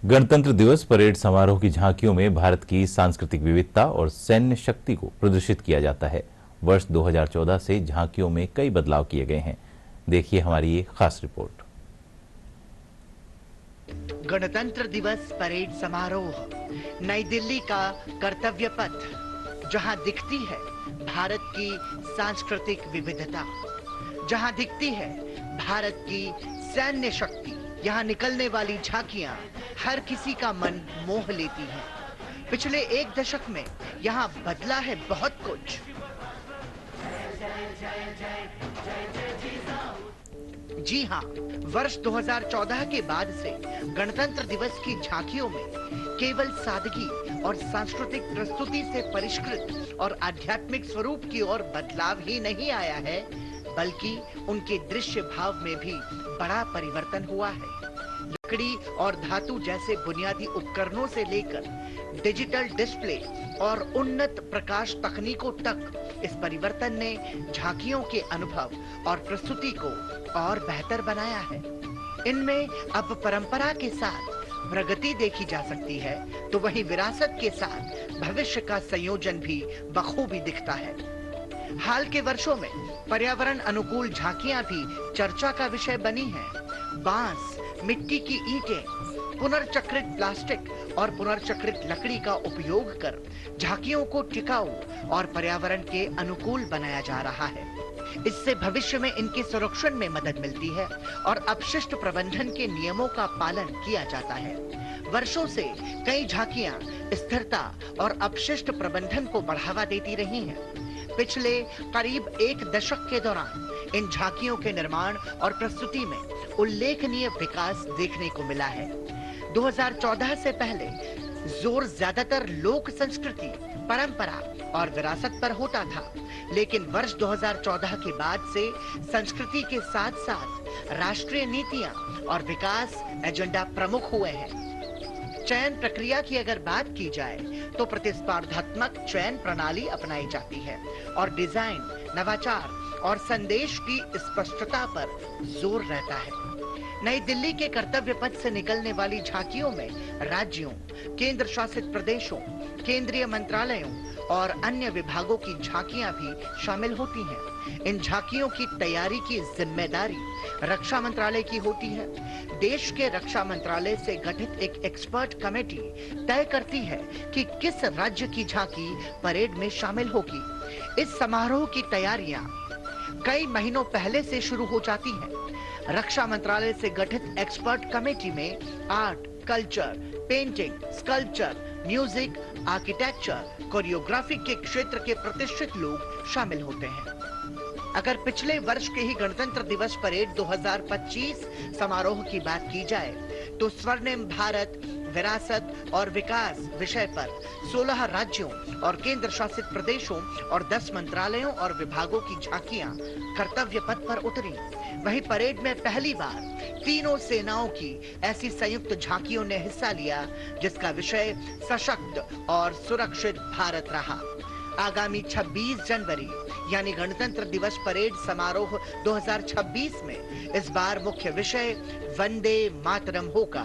गणतंत्र दिवस परेड समारोह की झांकियों में भारत की सांस्कृतिक विविधता और सैन्य शक्ति को प्रदर्शित किया जाता है। वर्ष 2014 से झांकियों में कई बदलाव किए गए हैं। देखिए हमारी ये खास रिपोर्ट। गणतंत्र दिवस परेड समारोह, नई दिल्ली का कर्तव्य पथ, जहां दिखती है भारत की सांस्कृतिक विविधता, जहां दिखती है भारत की सैन्य शक्ति। यहाँ निकलने वाली झांकियां हर किसी का मन मोह लेती हैं। पिछले एक दशक में यहाँ बदला है बहुत कुछ। जी हाँ, वर्ष 2014 के बाद से गणतंत्र दिवस की झांकियों में केवल सादगी और सांस्कृतिक प्रस्तुति से परिष्कृत और आध्यात्मिक स्वरूप की ओर बदलाव ही नहीं आया है, बल्कि उनके दृश्य भाव में भी बड़ा परिवर्तन हुआ है। लकड़ी और धातु जैसे बुनियादी उपकरणों से लेकर डिजिटल डिस्प्ले और उन्नत प्रकाश तकनीकों तक इस परिवर्तन ने झांकियों के अनुभव और प्रस्तुति को और बेहतर बनाया है। इनमें अब परंपरा के साथ प्रगति देखी जा सकती है, तो वहीं विरासत के साथ भविष्य का संयोजन भी बखूबी दिखता है। हाल के वर्षों में पर्यावरण अनुकूल झांकियां भी चर्चा का विषय बनी हैं। बांस, मिट्टी की ईंटें, पुनर्चक्रित प्लास्टिक और पुनर्चक्रित लकड़ी का उपयोग कर झांकियों को टिकाऊ और पर्यावरण के अनुकूल बनाया जा रहा है। इससे भविष्य में इनके संरक्षण में मदद मिलती है और अपशिष्ट प्रबंधन के नियमों का पालन किया जाता है। वर्षों से कई झांकियां स्थिरता और अपशिष्ट प्रबंधन को बढ़ावा देती रही हैं। पिछले करीब एक दशक के दौरान इन झांकियों के निर्माण और प्रस्तुति में उल्लेखनीय विकास देखने को मिला है। 2014 से पहले जोर ज्यादातर लोक संस्कृति, परंपरा और विरासत पर होता था, लेकिन वर्ष 2014 के बाद से संस्कृति के साथ साथ राष्ट्रीय नीतियां और विकास एजेंडा प्रमुख हुए हैं। चयन प्रक्रिया की अगर बात की जाए तो प्रतिस्पर्धात्मक चयन प्रणाली अपनाई जाती है और डिजाइन, नवाचार और संदेश की स्पष्टता पर जोर रहता है। नई दिल्ली के कर्तव्य पथ से निकलने वाली झांकियों में राज्यों, केंद्र शासित प्रदेशों, केंद्रीय मंत्रालयों और अन्य विभागों की झांकियां भी शामिल होती हैं। इन झांकियों की तैयारी की जिम्मेदारी रक्षा मंत्रालय की होती है। देश के रक्षा मंत्रालय से गठित एक एक्सपर्ट कमेटी तय करती है कि किस राज्य की झांकी परेड में शामिल होगी। इस समारोह की तैयारियां कई महीनों पहले से शुरू हो जाती हैं। रक्षा मंत्रालय से गठित एक्सपर्ट कमेटी में art, culture, painting, sculpture, music, architecture, choreography के क्षेत्र के प्रतिष्ठित लोग शामिल होते हैं। अगर पिछले वर्ष के ही गणतंत्र दिवस परेड 2025 समारोह की बात की जाए तो स्वर्णिम भारत, विरासत और विकास विषय पर 16 राज्यों और केंद्र शासित प्रदेशों और 10 मंत्रालयों और विभागों की झांकियां कर्तव्य पथ पर उतरी। वहीं परेड में पहली बार तीनों सेनाओं की ऐसी संयुक्त झांकियों ने हिस्सा लिया, जिसका विषय सशक्त और सुरक्षित भारत रहा। आगामी 26 जनवरी यानी गणतंत्र दिवस परेड समारोह 2026 में इस बार मुख्य विषय वंदे मातरम होगा।